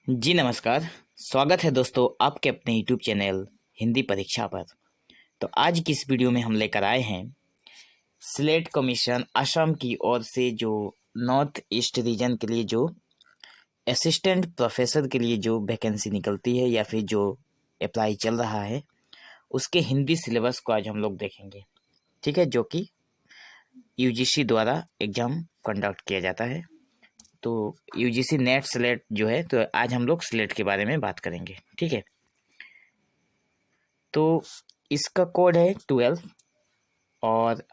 जी नमस्कार। स्वागत है दोस्तों आपके अपने यूट्यूब चैनल हिंदी परीक्षा पर। तो आज की इस वीडियो में हम लेकर आए हैं स्लेट कमीशन असम की ओर से जो नॉर्थ ईस्ट रीजन के लिए जो असिस्टेंट प्रोफेसर के लिए जो वैकेंसी निकलती है या फिर जो अप्लाई चल रहा है उसके हिंदी सिलेबस को आज हम लोग देखेंगे। ठीक है, जो कि यूजीसी द्वारा एग्जाम कंडक्ट किया जाता है। तो यूजीसी नेट स्लेट जो है, तो आज हम लोग स्लेट के बारे में बात करेंगे। ठीक है, तो इसका कोड है 12 और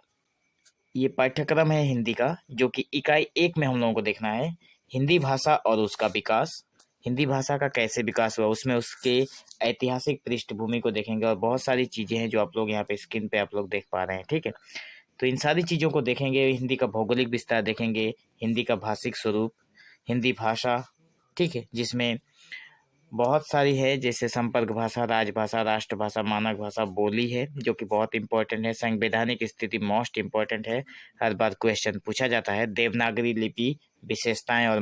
ये पाठ्यक्रम है हिंदी का, जो कि इकाई 1 में हम लोगों को देखना है हिंदी भाषा और उसका विकास। हिंदी भाषा का कैसे विकास हुआ, उसमें उसके ऐतिहासिक पृष्ठभूमि को देखेंगे और बहुत सारी चीज़ें हैं जो आप लोग यहाँ पे स्क्रीन पे आप लोग देख पा रहे हैं। ठीक है, तो इन सारी चीज़ों को देखेंगे। हिंदी का भौगोलिक विस्तार देखेंगे, हिंदी का भाषिक स्वरूप, हिंदी भाषा, ठीक है, जिसमें बहुत सारी है, जैसे संपर्क भाषा, राजभाषा, राष्ट्रभाषा, मानक भाषा, बोली है जो कि बहुत इंपॉर्टेंट है। संवैधानिक स्थिति मोस्ट इंपॉर्टेंट है, हर बार क्वेश्चन पूछा जाता है। देवनागरी लिपि, विशेषताएं और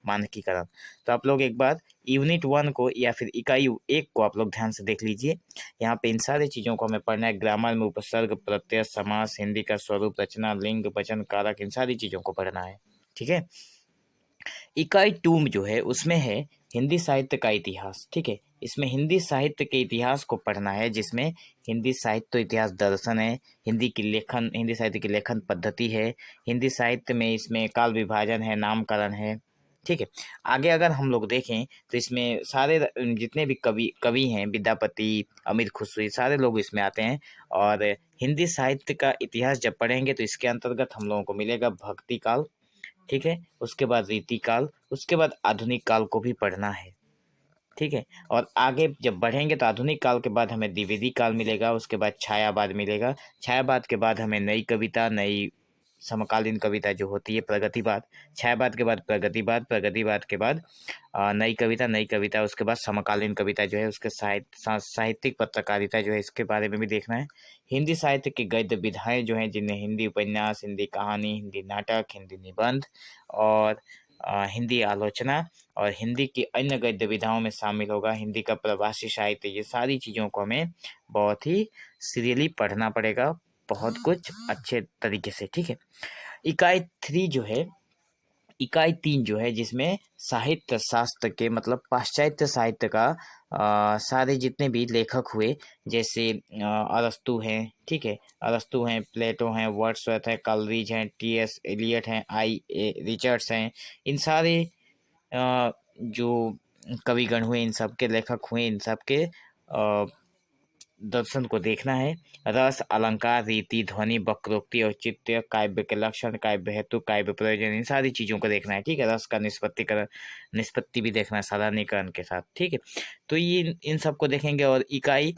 मानकीकरण। तो आप लोग एक बार यूनिट 1 को या फिर इकाई 1 को आप लोग ध्यान से देख लीजिए। यहाँ पे इन सारी चीज़ों को हमें पढ़ना है। ग्रामर में उपसर्ग, प्रत्यय, समास, हिंदी का स्वरूप, रचना, लिंग, वचन, कारक, इन सारी चीज़ों को पढ़ना है। ठीक है, इकाई 2 में जो है उसमें है हिंदी साहित्य का इतिहास। ठीक है, इसमें हिंदी साहित्य के इतिहास को पढ़ना है, जिसमें हिंदी साहित्य इतिहास दर्शन है, हिंदी साहित्य की लेखन पद्धति है, हिंदी साहित्य में इसमें काल विभाजन है, नामकरण है। ठीक है, आगे अगर हम लोग देखें तो इसमें सारे जितने भी कवि हैं, विद्यापति, अमीर खुसरो, सारे लोग इसमें आते हैं। और हिंदी साहित्य का इतिहास जब पढ़ेंगे तो इसके अंतर्गत हम लोगों को मिलेगा भक्ति काल। ठीक है, उसके बाद रीति काल, उसके बाद आधुनिक काल को भी पढ़ना है। ठीक है, और आगे जब बढ़ेंगे तो आधुनिक काल के बाद हमें द्विवेदी काल मिलेगा, उसके बाद छायावाद मिलेगा, छायावाद के बाद हमें नई कविता, नई समकालीन कविता जो होती है प्रगतिवाद, छायावाद के बाद प्रगतिवाद, प्रगतिवाद के बाद नई कविता, नई कविता, उसके बाद समकालीन कविता जो है, उसके साहित्यिक पत्रकारिता जो है, इसके बारे में भी देखना है। हिंदी साहित्य की गद्य विधाएं जो हैं, जिनमें हिंदी उपन्यास, हिंदी कहानी, हिंदी नाटक, हिंदी निबंध और हिंदी आलोचना और हिंदी की अन्य गद्य विधाओं में शामिल होगा हिंदी का प्रवासी साहित्य। ये सारी चीज़ों को हमें बहुत ही सीरियसली पढ़ना पड़ेगा, बहुत कुछ अच्छे तरीके से। ठीक है, इकाई 3 जो है, इकाई 3 जो है, जिसमें साहित्य शास्त्र के मतलब पाश्चात्य साहित्य का सारे जितने भी लेखक हुए, जैसे अरस्तु हैं, ठीक है, अरस्तु हैं, प्लेटो हैं, वर्ड्सवर्थ है, कॉलरिज हैं, टी.एस. एलियट हैं, आई.ए. रिचर्ड्स हैं, इन सारे जो कविगण हुए, इन सब के लेखक हुए, इन सब के दर्शन को देखना है। रस, अलंकार, रीति, ध्वनि, वक्रोक्ति, औचित्य, काव्य के लक्षण, काव्य हेतु, काव्य प्रयोजन, इन सारी चीज़ों को देखना है। ठीक है, रस का निष्पत्ति भी देखना है साधारणीकरण के साथ। ठीक है, तो ये इन सबको देखेंगे। और इकाई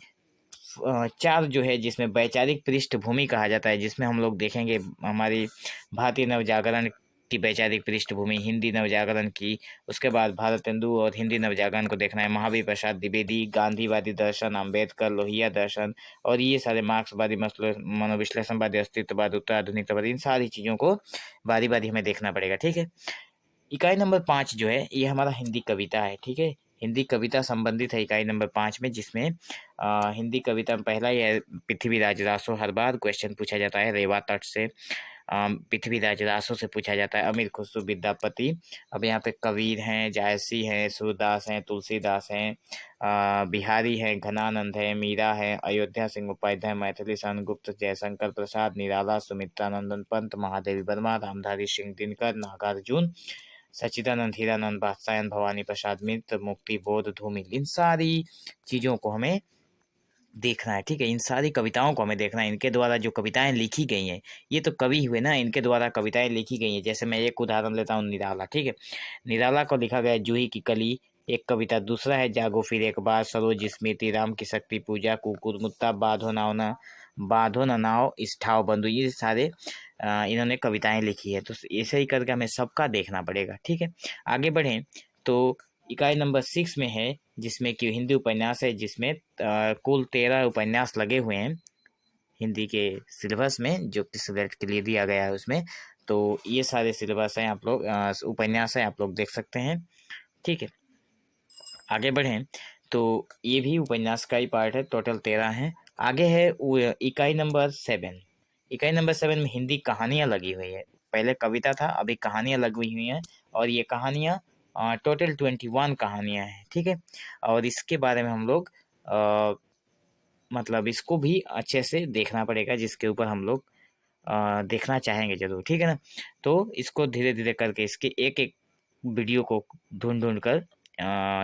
4 जो है, जिसमें वैचारिक पृष्ठभूमि कहा जाता है, जिसमें हम लोग देखेंगे हमारी भारतीय नवजागरण की वैचारिक पृष्ठभूमि, हिंदी नवजागरण की, उसके बाद भारतेंदु और हिंदी नवजागरण को देखना है, महावीर प्रसाद द्विवेदी, गांधीवादी दर्शन, अंबेडकर, लोहिया दर्शन और ये सारे मार्क्सवादी, मनोविश्लेषणवादी, अस्तित्ववाद, उत्तर आधुनिकतावादी, इन सारी चीज़ों को बारी बारी हमें देखना पड़ेगा। ठीक है, इकाई नंबर 5 जो है, ये हमारा हिंदी कविता है। ठीक है, हिंदी कविता संबंधित है इकाई नंबर 5 में, जिसमें हिंदी कविता में पहला ही है पृथ्वीराज रासो। हर बार क्वेश्चन पूछा जाता है रेवा तट से, पृथ्वीराज रासो से पूछा जाता है, अमीर खुसरो, विद्यापति। अब यहाँ पे कबीर हैं, जायसी हैं, सूरदास हैं, तुलसीदास हैं, बिहारी हैं, घनानंद है, मीरा है, अयोध्या सिंह उपाध्याय, मैथिली सन गुप्त, जयशंकर प्रसाद, निराला, सुमित्रानंदन पंत, महादेवी वर्मा, रामधारी सिंह दिनकर, नागार्जुन, सच्चिदानंद, हीरानंद, बादशायन, भवानी प्रसाद मित्र, मुक्ति बोध, धूमिल, इन सारी चीज़ों को हमें देखना है। ठीक है, इन सारी कविताओं को हमें देखना है। इनके द्वारा जो कविताएं लिखी गई हैं, ये तो कवि हुए ना, इनके द्वारा कविताएं लिखी गई हैं। जैसे मैं एक उदाहरण लेता हूँ, निराला। ठीक है, निराला को लिखा गया है जूही की कली, एक कविता। दूसरा है जागो फिर एक बार, सरोज स्मृति, राम की शक्ति पूजा, कुकुर मुत्ता, बाधो न नाव, इष्ठाव बंधु, ये सारे इन्होंने कविताएं लिखी है। तो ऐसे ही करके हमें सबका देखना पड़ेगा। ठीक है, आगे बढ़ें तो इकाई नंबर 6 में है, जिसमें कि हिंदी उपन्यास है, जिसमें कुल 13 उपन्यास लगे हुए हैं हिंदी के सिलेबस में, जो कि सिलेक्ट के लिए दिया गया है उसमें। तो ये सारे सिलेबस हैं, आप लोग उपन्यास हैं, आप लोग देख सकते हैं। ठीक है, आगे बढ़ें तो ये भी उपन्यास का ही पार्ट है, टोटल 13 हैं। आगे है इकाई नंबर 7। इकाई नंबर 7 में हिंदी कहानियाँ लगी हुई है। पहले कविता था, अभी कहानियाँ लगी हुई हैं और ये कहानियाँ टोटल 21 कहानियाँ हैं, ठीक है। और इसके बारे में हम लोग मतलब इसको भी अच्छे से देखना पड़ेगा, जिसके ऊपर हम लोग देखना चाहेंगे जरूर, ठीक है ना। तो इसको धीरे धीरे करके इसके एक एक वीडियो को ढूंढ ढूंढ कर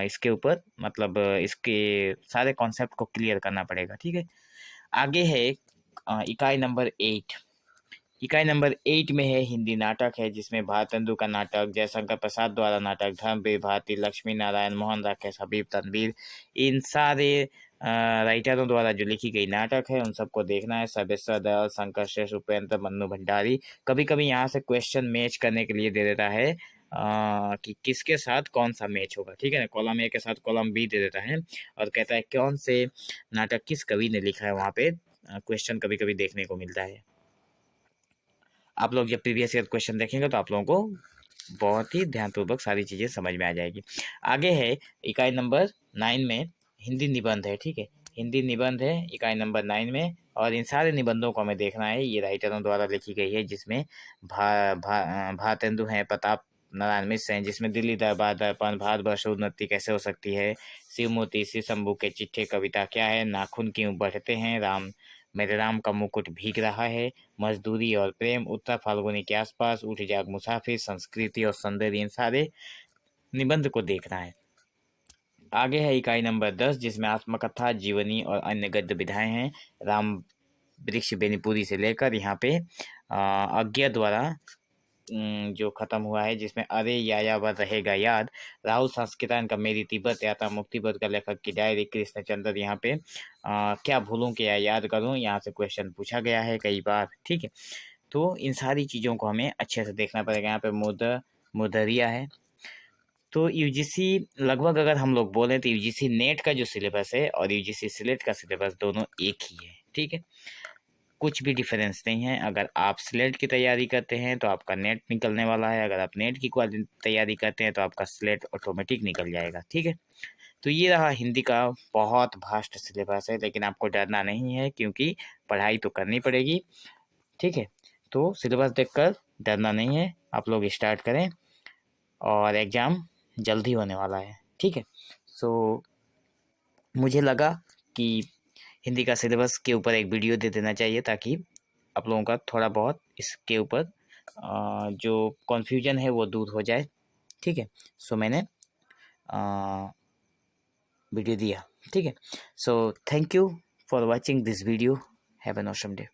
इसके ऊपर मतलब इसके सारे कॉन्सेप्ट को क्लियर करना पड़ेगा, ठीक है। आगे है इकाई नंबर 8। इकाई नंबर 8 में है हिंदी नाटक है, जिसमें भारतेंदु का नाटक, जयशंकर प्रसाद द्वारा नाटक, धर्मवीर भारती, लक्ष्मी नारायण, मोहन राकेश, हबीब तनवीर, इन सारे राइटरों द्वारा जो लिखी गई नाटक है उन सबको देखना है। सर्वेश्वर दयाल, शंकर शेष, उपेंद्र, मन्नू भंडारी। कभी कभी यहाँ से क्वेश्चन मैच करने के लिए दे देता है कि किसके साथ कौन सा मैच होगा, ठीक है ना। कॉलम ए के साथ कॉलम बी दे देता है और कहता है कौन से नाटक किस कवि ने लिखा है। वहाँ पे क्वेश्चन कभी कभी देखने को मिलता है। आप लोग जब प्रीवियस ईयर क्वेश्चन देखेंगे तो आप लोगों को बहुत ही ध्यानपूर्वक सारी चीज़ें समझ में आ जाएगी। आगे है इकाई नंबर 9 में हिंदी निबंध है, ठीक है। हिंदी निबंध है इकाई नंबर 9 में, और इन सारे निबंधों को हमें देखना है। ये राइटरों द्वारा लिखी गई है, जिसमें भारतेंदु हैं, प्रताप नारायण मिश्र हैं, जिसमें दिल्ली दरबार दर्पण, भारतवर्ष उन्नति कैसे हो सकती है, शिवमूर्ति, श्री शंभू के चिट्ठे, कविता क्या है, नाखून क्यों बढ़ते हैं, राम मेरे राम का मुकुट भीग रहा है, मजदूरी और प्रेम, उत्तर फाल्गुनी के आसपास, उठ जाग मुसाफिर, संस्कृति और सौंदर्य, इन सारे निबंध को देखना है। आगे है इकाई नंबर 10, जिसमें आत्मकथा, जीवनी और अन्य गद्य विधाएं हैं। राम वृक्ष बेनीपुरी से लेकर यहाँ पे अज्ञा द्वारा जो खत्म हुआ है, जिसमें अरे यायावर रहेगा याद, राहुल संस्कृतान का मेरी तिब्बत यात्रा, मुक्तिपद का लेखक की डायरी, कृष्णचंद्र यहाँ पे क्या भूलूं क्या याद करूं, यहाँ से क्वेश्चन पूछा गया है कई बार, ठीक है। तो इन सारी चीज़ों को हमें अच्छे से देखना पड़ेगा। यहाँ पे मुदरिया है। तो यूजीसी लगभग अगर हम लोग बोलें तो यूजीसी नेट का जो सिलेबस है और यूजीसी सिलेट का सिलेबस दोनों एक ही है, ठीक है। कुछ भी डिफरेंस नहीं है। अगर आप स्लेट की तैयारी करते हैं तो आपका नेट निकलने वाला है, अगर आप नेट की तैयारी करते हैं तो आपका स्लेट ऑटोमेटिक निकल जाएगा, ठीक है। तो ये रहा हिंदी का बहुत वास्ट सिलेबस है, लेकिन आपको डरना नहीं है क्योंकि पढ़ाई तो करनी पड़ेगी, ठीक है। तो सिलेबस देखकर डरना नहीं है, आप लोग स्टार्ट करें और एग्ज़ाम जल्दी होने वाला है, ठीक है। सो मुझे लगा कि हिंदी का सिलेबस के ऊपर एक वीडियो दे देना चाहिए, ताकि आप लोगों का थोड़ा बहुत इसके ऊपर जो कन्फ्यूजन है वो दूर हो जाए, ठीक है। सो मैंने वीडियो दिया, ठीक है। So thank you for watching this video. Have an awesome day.